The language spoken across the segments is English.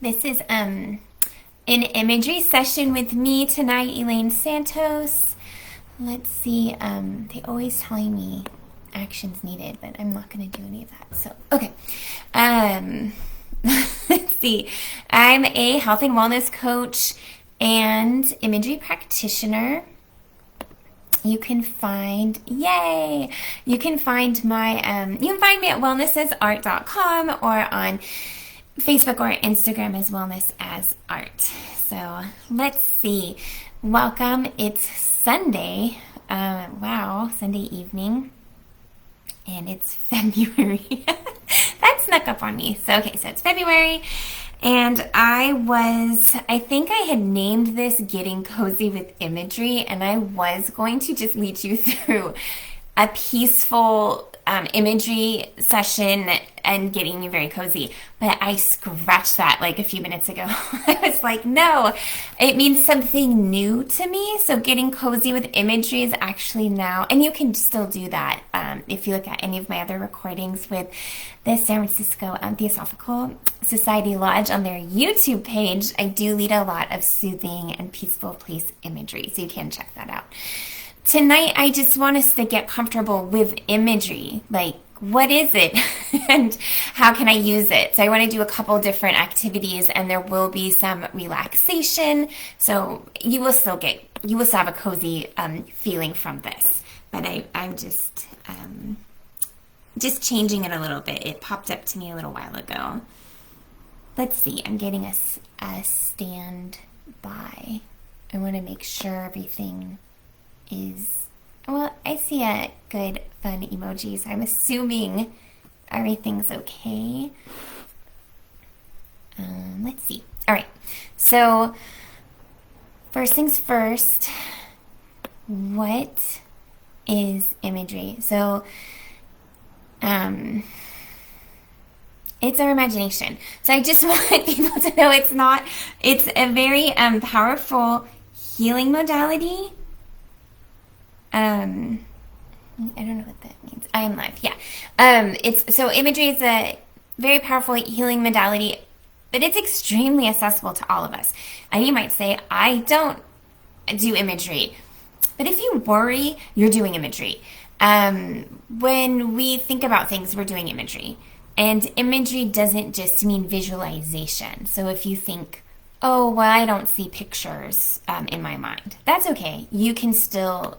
This is an imagery session with me tonight, Elaine Santos. Let's see, they always telling me actions needed, but I'm not going to do any of that. So, okay. Let's see. I'm a health and wellness coach and imagery practitioner. You can find, you can find me at wellnessasart.com or on Facebook or Instagram as Wellness as Art. So let's see. Welcome. It's Sunday. Wow, Sunday evening. And it's February. That snuck up on me. So it's February. And I think I had named this Getting Cozy with Imagery, and I was going to just lead you through a peaceful imagery session and getting you very cozy. But I scratched that like a few minutes ago. I was like, no, it means something new to me. So getting cozy with imagery is actually now, and you can still do that if you look at any of my other recordings with the San Francisco Theosophical Society Lodge on their YouTube page. I do lead a lot of soothing and peaceful place imagery, so you can check that out. Tonight, I just want us to get comfortable with imagery. Like, what is it and how can I use it? So I want to do a couple different activities, and there will be some relaxation. So you will still have a cozy feeling from this. But I'm just changing it a little bit. It popped up to me a little while ago. Let's see. I'm getting a stand by. I want to make sure everything is, well, I see a good fun emoji, so I'm assuming everything's okay. Let's see. All right, so first things first, what is imagery? So it's our imagination. So I just want people to know it's a very powerful healing modality. I don't know what that means. I am live. Yeah. Imagery is a very powerful healing modality, but it's extremely accessible to all of us. And you might say, I don't do imagery. But if you worry, you're doing imagery. When we think about things, we're doing imagery. And imagery doesn't just mean visualization. So if you think, oh, well, I don't see pictures in my mind, that's okay. You can still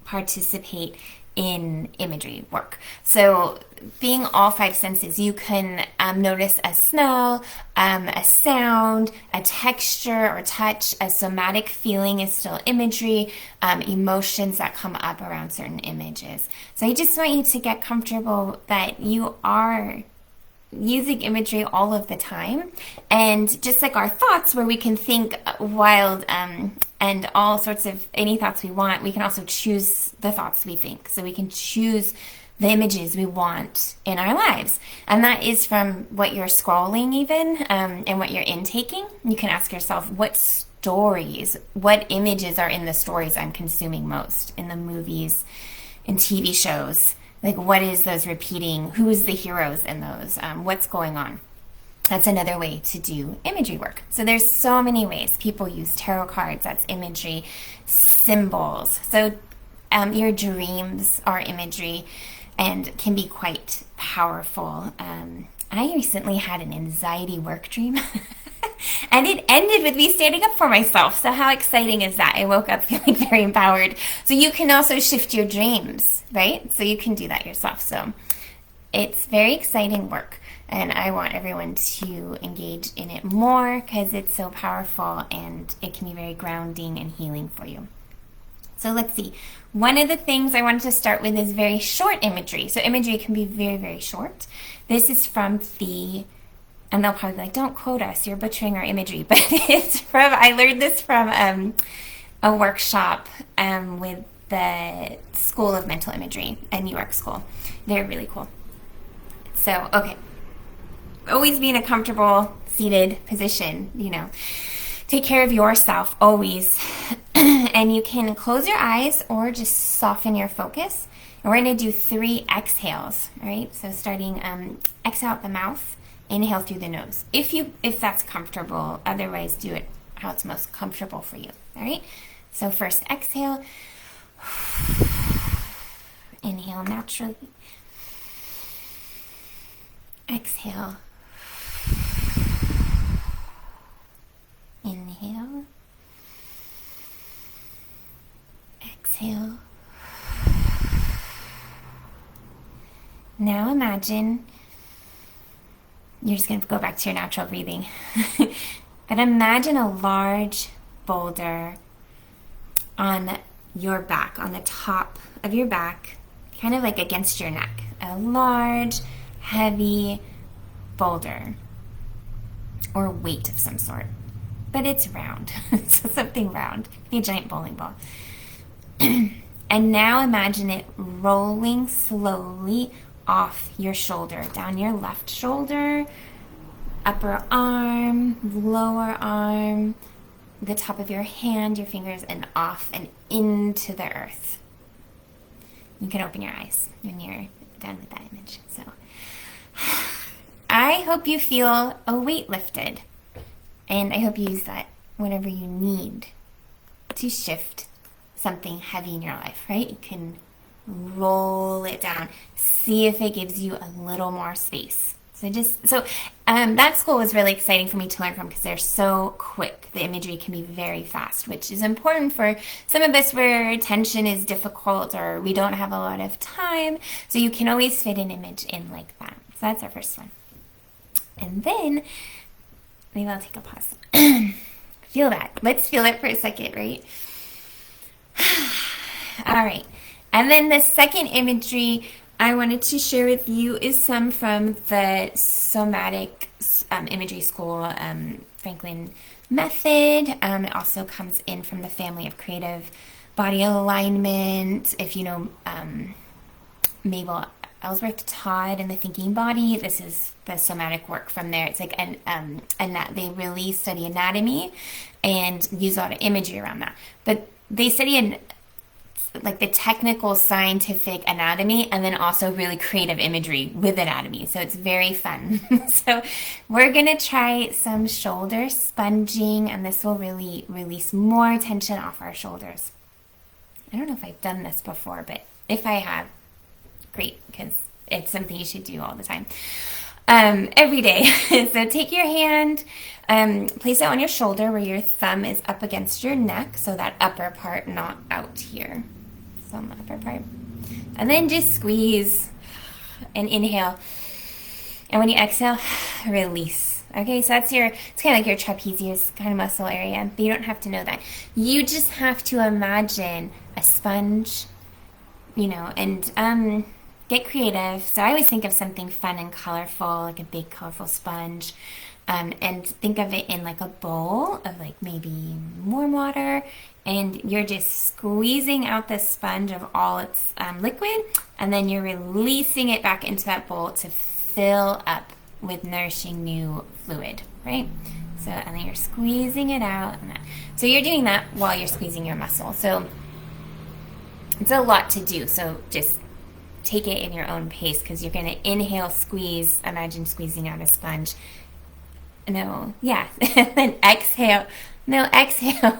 participate in imagery work. So being all five senses, you can notice a smell, a sound, a texture or touch. A somatic feeling is still imagery, emotions that come up around certain images. So I just want you to get comfortable that you are using imagery all of the time. And just like our thoughts, where we can think wild and all sorts of any thoughts we want, we can also choose the thoughts we think. So we can choose the images we want in our lives. And that is from what you're scrolling even and what you're intaking. You can ask yourself, what stories, what images are in the stories I'm consuming most in the movies and TV shows? Like, what is those repeating? Who's the heroes in those? What's going on? That's another way to do imagery work. So there's so many ways. People use tarot cards. That's imagery. Symbols. So your dreams are imagery and can be quite powerful. I recently had an anxiety work dream. And it ended with me standing up for myself. So how exciting is that? I woke up feeling very empowered. So you can also shift your dreams, right? So you can do that yourself. So it's very exciting work. And I want everyone to engage in it more because it's so powerful and it can be very grounding and healing for you. So let's see. One of the things I wanted to start with is very short imagery. So imagery can be very, very short. This is from and they'll probably be like, don't quote us, you're butchering our imagery. But I learned this from a workshop with the School of Mental Imagery at New York School. They're really cool. So, okay. Always be in a comfortable seated position, Take care of yourself always. And you can close your eyes or just soften your focus. And we're going to do 3 exhales, right? So starting exhale out the mouth. Inhale through the nose, if that's comfortable. Otherwise, do it how it's most comfortable for you. All right. So first, exhale. Inhale naturally. Exhale. Inhale. Exhale. Now imagine, you're just going to go back to your natural breathing, but imagine a large boulder on your back, on the top of your back, kind of like against your neck. A large, heavy boulder or weight of some sort, but it's round. So something round, be a giant bowling ball. And now imagine it rolling slowly off your shoulder, down your left shoulder, upper arm, lower arm, the top of your hand, your fingers, and off and into the earth. You can open your eyes when you're done with that image. So I hope you feel a weight lifted, and I hope you use that whenever you need to shift something heavy in your life, right? You can roll it down. See if it gives you a little more space. So that school was really exciting for me to learn from because they're so quick. The imagery can be very fast, which is important for some of us where attention is difficult or we don't have a lot of time. So you can always fit an image in like that. So that's our first one. And then, maybe I'll take a pause. Feel that. Let's feel it for a second, right? All right. And then the second imagery I wanted to share with you is some from the somatic imagery school, Franklin method. It also comes in from the family of creative body alignment. If you know Mabel Ellsworth Todd and the Thinking Body, this is the somatic work from there. It's like and that they really study anatomy and use a lot of imagery around that. But they study like the technical scientific anatomy and then also really creative imagery with anatomy. So it's very fun. So we're going to try some shoulder sponging, and this will really release more tension off our shoulders. I don't know if I've done this before, but if I have, great, because it's something you should do all the time. Every day. So take your hand, place it on your shoulder where your thumb is up against your neck, so that upper part not out here. So on the upper part. And then just squeeze and inhale. And when you exhale, release. Okay, so that's it's kind of like your trapezius kind of muscle area, but you don't have to know that. You just have to imagine a sponge, and get creative. So I always think of something fun and colorful, like a big colorful sponge, and think of it in like a bowl of like maybe warm water, and you're just squeezing out the sponge of all its liquid, and then you're releasing it back into that bowl to fill up with nourishing new fluid, right? So, and then you're squeezing it out. So you're doing that while you're squeezing your muscle. So it's a lot to do. So just take it in your own pace, because you're going to inhale, squeeze, imagine squeezing out a sponge. No, yeah. Then exhale. No, exhale.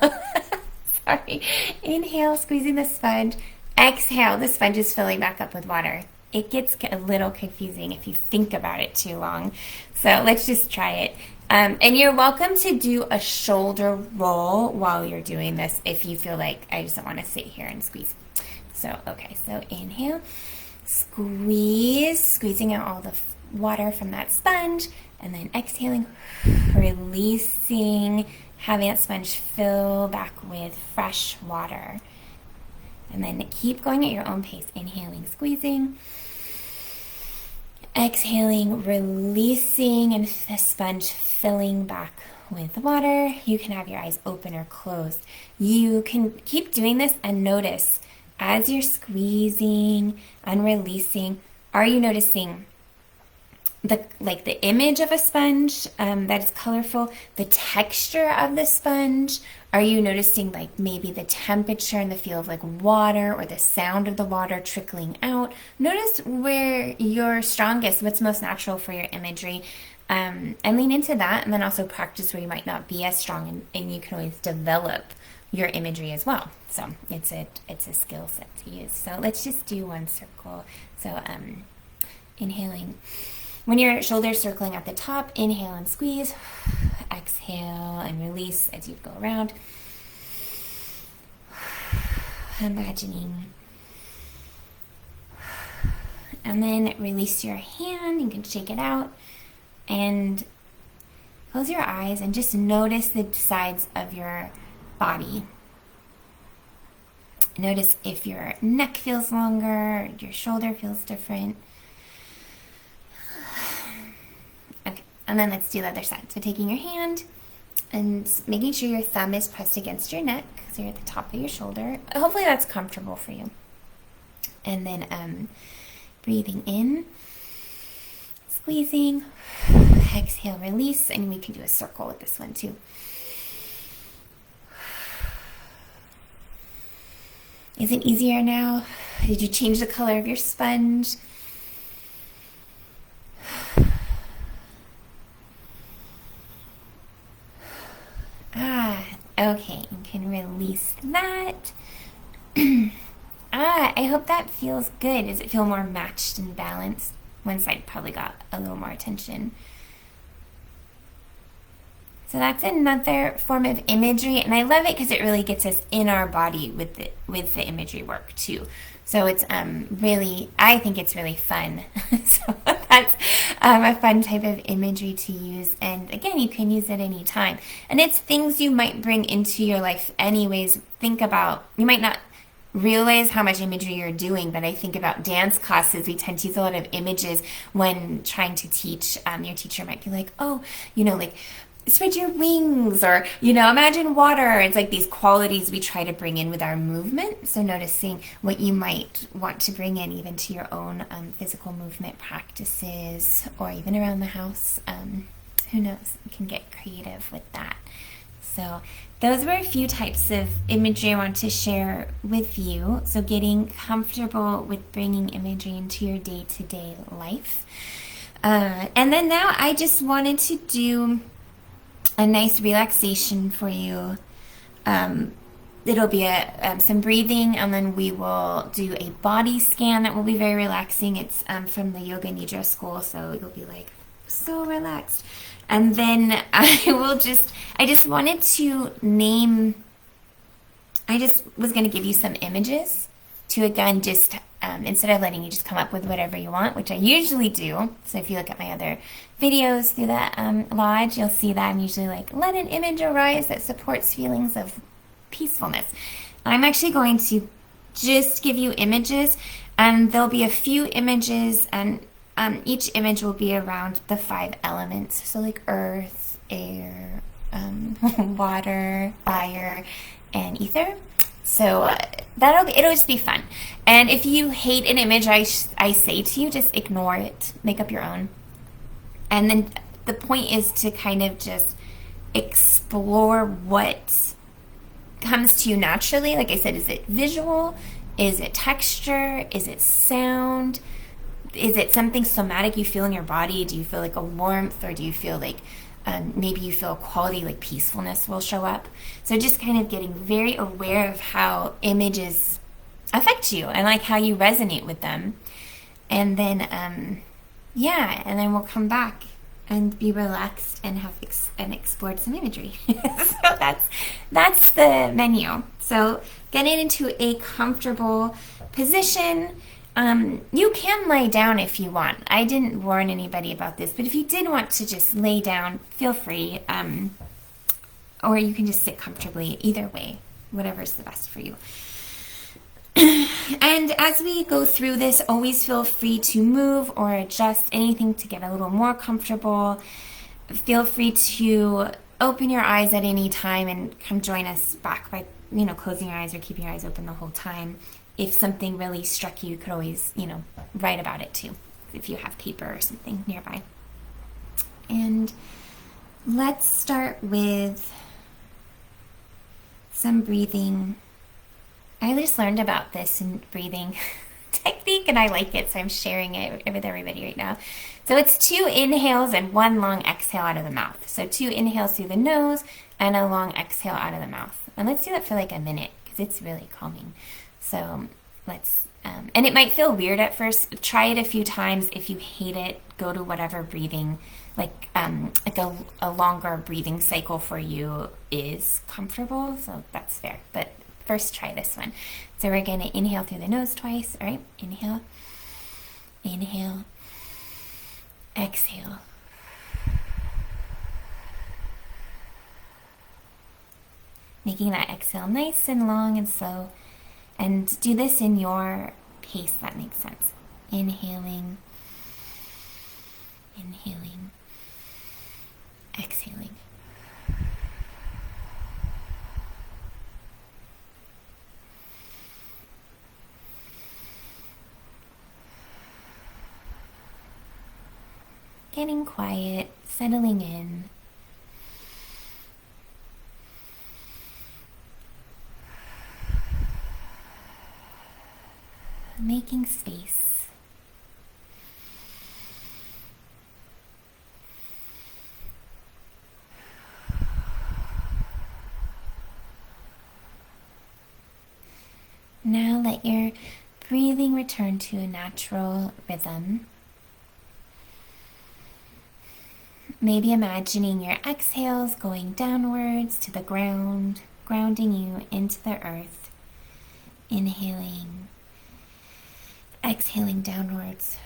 Sorry. Inhale, squeezing the sponge. Exhale, the sponge is filling back up with water. It gets a little confusing if you think about it too long. So let's just try it. And you're welcome to do a shoulder roll while you're doing this if you feel like I just don't want to sit here and squeeze. So, okay, so inhale, squeezing out all the water from that sponge, and then exhaling, releasing, having that sponge fill back with fresh water. And then keep going at your own pace. Inhaling, squeezing. Exhaling, releasing, and the sponge filling back with water. You can have your eyes open or closed. You can keep doing this and notice as you're squeezing and releasing, are you noticing the image of a sponge that is colorful, the texture of the sponge? Are you noticing like maybe the temperature and the feel of like water, or the sound of the water trickling out? Notice where you're strongest, what's most natural for your imagery. And lean into that, and then also practice where you might not be as strong, and you can always develop your imagery as well. So it's a skill set to use. So let's just do one circle. So inhaling. When your shoulders circling at the top, inhale and squeeze. Exhale and release as you go around. Imagining. And then release your hand. You can shake it out. And close your eyes and just notice the sides of your body. Notice if your neck feels longer, your shoulder feels different. Okay, and then let's do the other side. So taking your hand and making sure your thumb is pressed against your neck, so you're at the top of your shoulder. Hopefully that's comfortable for you. And then breathing in, squeezing, exhale, release, and we can do a circle with this one too. Is it easier now? Did you change the color of your sponge? Okay, you can release that. I hope that feels good. Does it feel more matched and balanced? One side probably got a little more attention. So that's another form of imagery, and I love it because it really gets us in our body with the imagery work too. So it's really, I think it's really fun. So that's a fun type of imagery to use, and again, you can use it anytime. And it's things you might bring into your life anyways. Think about, you might not realize how much imagery you're doing, but I think about dance classes. We tend to use a lot of images when trying to teach. Your teacher might be like, oh, like, spread your wings, or imagine water. It's like these qualities we try to bring in with our movement. So noticing what you might want to bring in even to your own physical movement practices, or even around the house. Who knows, you can get creative with that. So those were a few types of imagery I want to share with you. So getting comfortable with bringing imagery into your day-to-day life. And then now I just wanted to do a nice relaxation for you. It'll be some breathing, and then we will do a body scan that will be very relaxing. It's from the Yoga Nidra school, so you'll be like so relaxed. And then I just wanted to name, I just was going to give you some images to, again, just instead of letting you just come up with whatever you want, which I usually do. So if you look at my other videos through the lodge, you'll see that I'm usually like, let an image arise that supports feelings of peacefulness. I'm actually going to just give you images, and there'll be a few images, and each image will be around the 5 elements. So like earth, air, water, fire, and ether. So it'll just be fun. And if you hate an image I say to you, just ignore it. Make up your own. And then the point is to kind of just explore what comes to you naturally. Like I said, is it visual? Is it texture? Is it sound? Is it something somatic you feel in your body? Do you feel like a warmth, or do you feel like maybe you feel a quality like peacefulness will show up? So just kind of getting very aware of how images affect you and like how you resonate with them. And then, and then we'll come back and be relaxed and have explored some imagery. So that's the menu. So getting into a comfortable position. You can lay down if you want. I didn't warn anybody about this, but if you did want to just lay down, feel free. Or you can just sit comfortably. Either way, whatever's the best for you. And as we go through this, always feel free to move or adjust anything to get a little more comfortable. Feel free to open your eyes at any time and come join us back by, closing your eyes or keeping your eyes open the whole time. If something really struck you, you could always, write about it too, if you have paper or something nearby. And let's start with some breathing. I just learned about this in breathing technique and I like it, so I'm sharing it with everybody right now. So it's 2 inhales and 1 long exhale out of the mouth. So 2 inhales through the nose and a long exhale out of the mouth. And let's do that for like a minute because it's really calming. So let's, and it might feel weird at first. Try it a few times. If you hate it, go to whatever breathing, like a longer breathing cycle for you is comfortable. So that's fair. But first try this one. So we're going to inhale through the nose twice. All right, inhale, inhale, exhale. Making that exhale nice and long and slow. And do this in your pace, that makes sense. Inhaling, inhaling, exhaling. Getting quiet, settling in. Making space. Now let your breathing return to a natural rhythm. Maybe imagining your exhales going downwards to the ground, grounding you into the earth. Inhaling, exhaling downwards.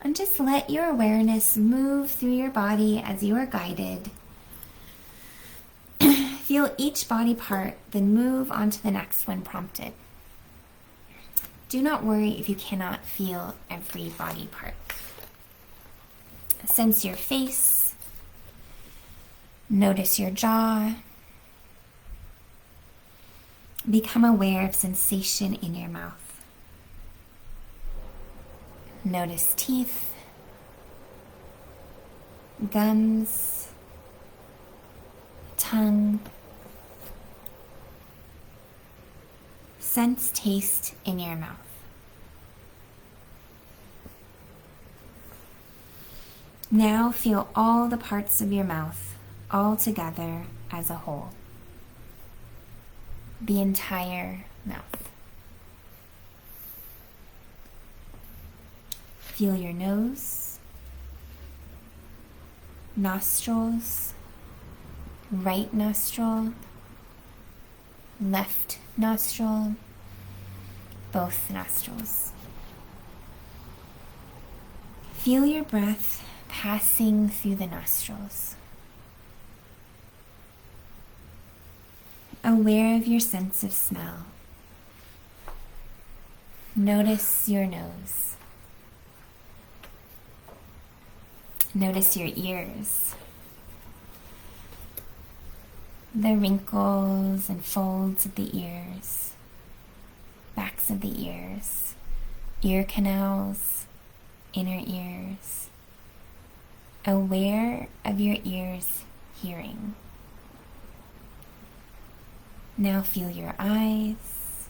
And just let your awareness move through your body as you are guided. Feel each body part, then move on to the next when prompted. Do not worry if you cannot feel every body part. Sense your face. Notice your jaw. Become aware of sensation in your mouth. Notice teeth, gums, tongue. Sense taste in your mouth. Now feel all the parts of your mouth all together as a whole. The entire mouth. Feel your nose, nostrils, right nostril, left nostril, both nostrils. Feel your breath passing through the nostrils. Aware of your sense of smell. Notice your nose. Notice your ears. The wrinkles and folds of the ears, backs of the ears, ear canals, inner ears. Aware of your ears' hearing. Now feel your eyes,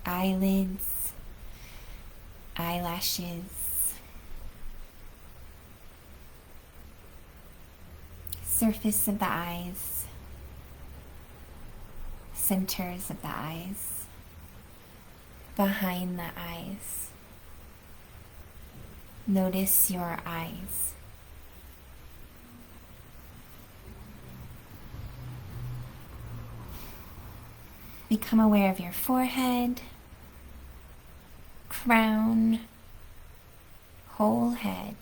eyelids, eyelashes, surface of the eyes, centers of the eyes, behind the eyes. Notice your eyes. Become aware of your forehead, crown, whole head,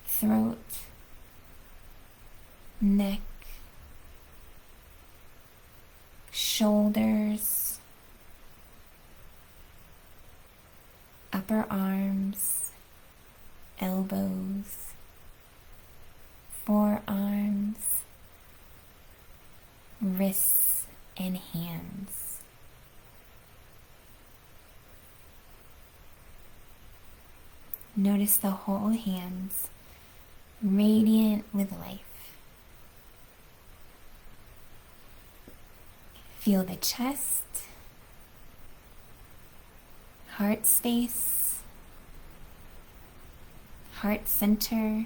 throat, neck, shoulders, upper arms, elbows, forearms, wrists, and hands. Notice the whole hands radiant with life. Feel the chest, heart space, heart center,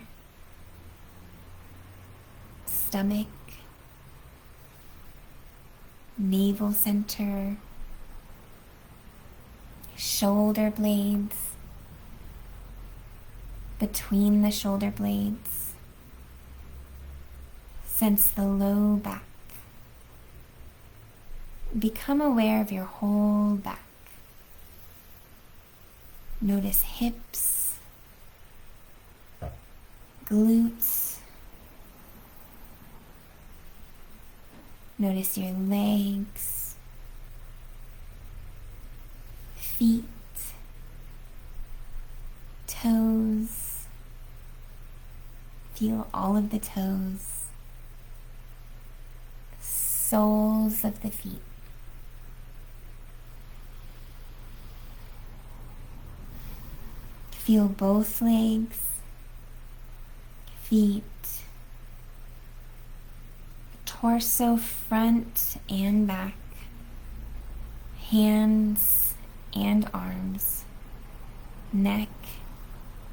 stomach, navel center, shoulder blades, between the shoulder blades. Sense the low back. Become aware of your whole back. Notice hips, glutes. Notice your legs, feet, toes. Feel all of the toes, soles of the feet. Feel both legs, feet, torso front and back, hands and arms, neck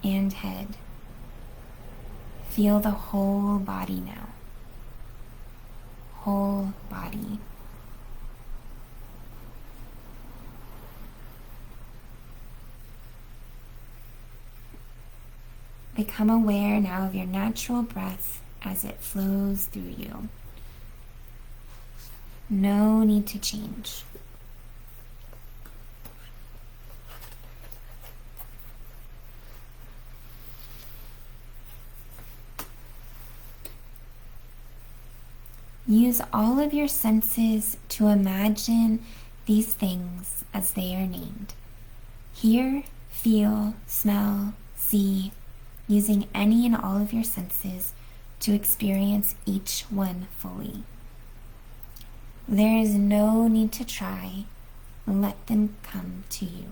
and head. Feel the whole body now. Whole body. Become aware now of your natural breath as it flows through you. No need to change. Use all of your senses to imagine these things as they are named. Hear, feel, smell, see, using any and all of your senses to experience each one fully. There is no need to try. Let them come to you.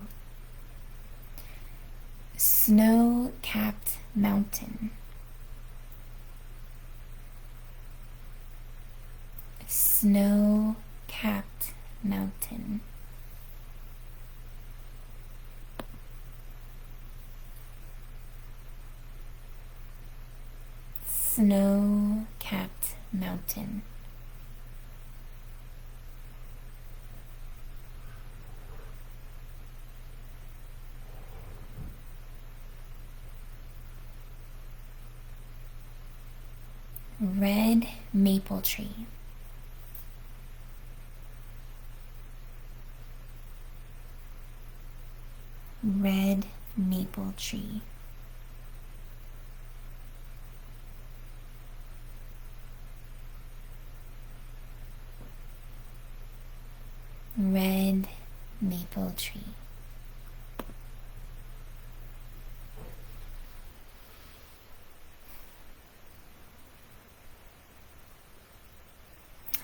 Snow-capped mountain. Snow-capped mountain. Snow-capped mountain. Red maple tree. Red maple tree. Red maple tree.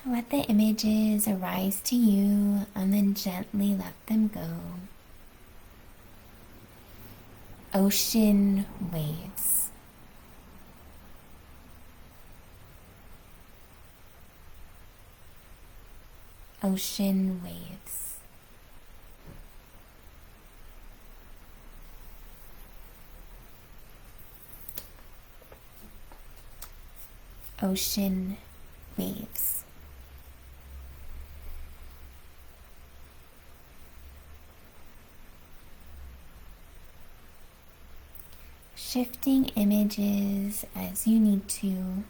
Let the images arise to you and then gently let them go. Ocean waves. Ocean waves. Ocean waves. Shifting images as you need to.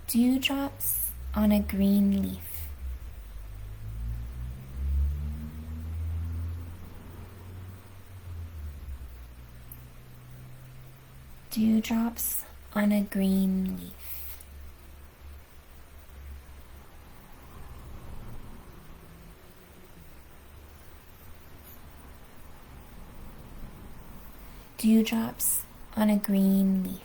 Dewdrops on a green leaf. Dewdrops on a green leaf. Dewdrops on a green leaf.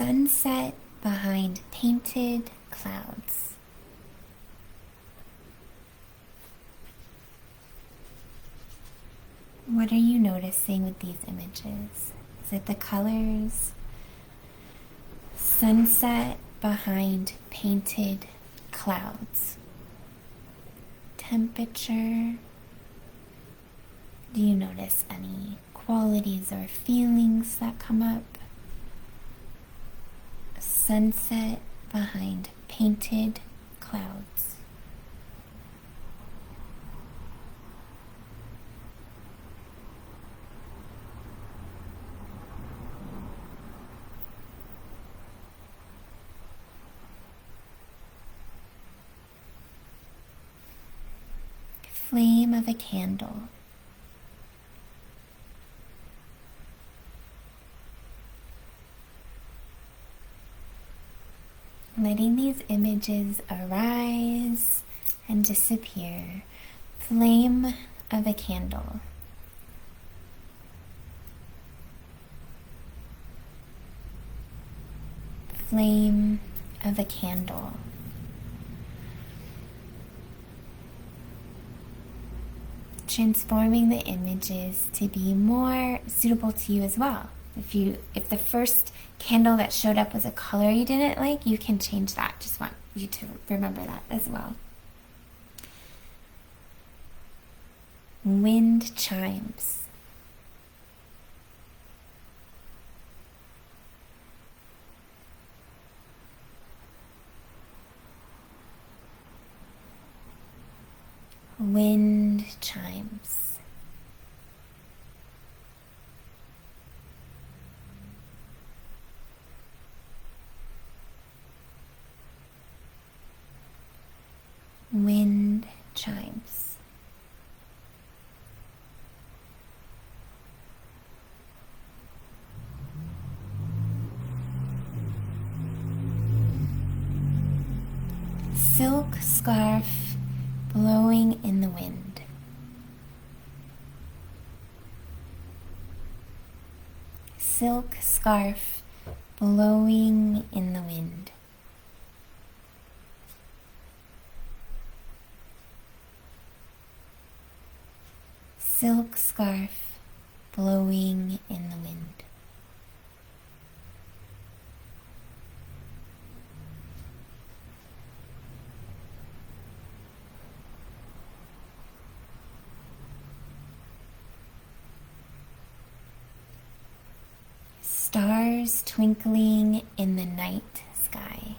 sunset behind painted clouds. What are you noticing with these images? Is it the colors? Sunset behind painted clouds. Temperature. Do you notice any qualities or feelings that come up? Sunset behind painted clouds. Flame of a candle. Letting these images arise and disappear. Flame of a candle. Flame of a candle. Transforming the images to be more suitable to you as well. If the first candle that showed up was a color you didn't like, you can change that. Just want you to remember that as well. Wind chimes. Wind chimes. Wind chimes. Silk scarf blowing in the wind. Silk scarf blowing in the wind. Silk scarf blowing in the wind. Stars twinkling in the night sky.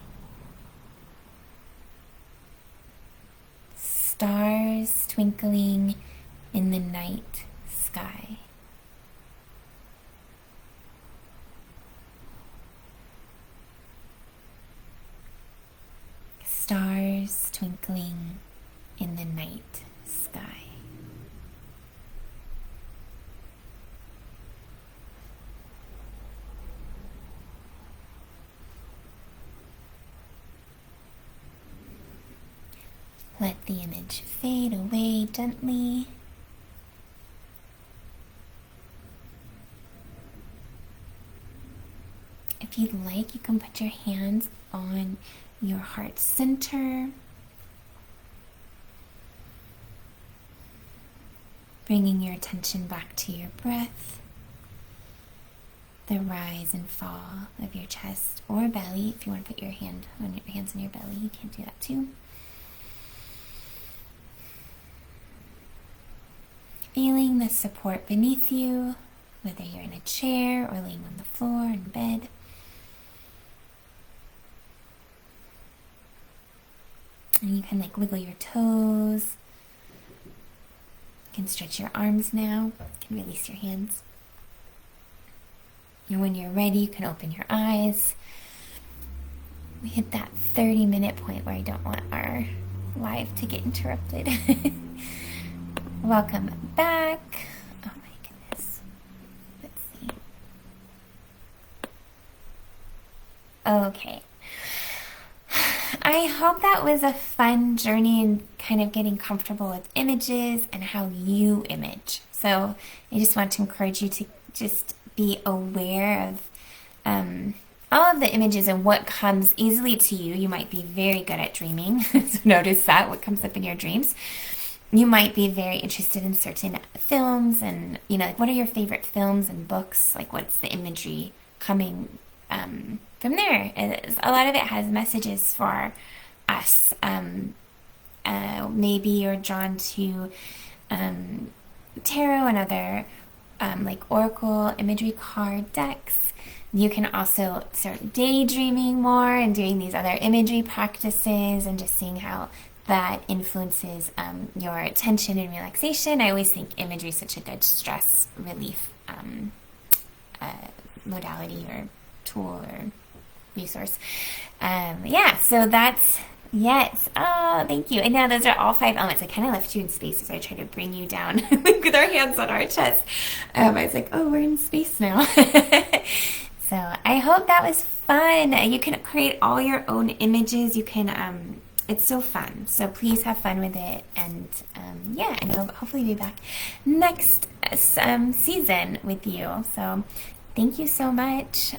Stars twinkling in the night sky. Stars twinkling in the night sky. Let the image fade away gently. If you'd like, you can put your hands on your heart center, bringing your attention back to your breath, the rise and fall of your chest or belly. If you want to put your hands on your belly, you can do that too. Feeling the support beneath you, whether you're in a chair or laying on the floor in bed. And you can wiggle your toes. You can stretch your arms now. You can release your hands. And when you're ready, you can open your eyes. We hit that 30-minute point where I don't want our live to get interrupted. Welcome back. Oh my goodness. Let's see. Okay. I hope that was a fun journey in kind of getting comfortable with images and how you image. So I just want to encourage you to just be aware of all of the images and what comes easily to you. You might be very good at dreaming. So notice that, what comes up in your dreams. You might be very interested in certain films and, like what are your favorite films and books? Like what's the imagery coming from there? A lot of it has messages for us. Maybe you're drawn to tarot and other like oracle imagery card decks. You can also start daydreaming more and doing these other imagery practices and just seeing how that influences your tension and relaxation. I always think imagery is such a good stress relief modality or tool or resource. Yeah, so that's, yes. Oh, thank you. And now those are all 5 elements. I kind of left you in space as I tried to bring you down with our hands on our chest. I was like, oh, we're in space now. So I hope that was fun. You can create all your own images. You can, it's so fun. So please have fun with it. And yeah, and we'll hopefully be back next season with you. So thank you so much.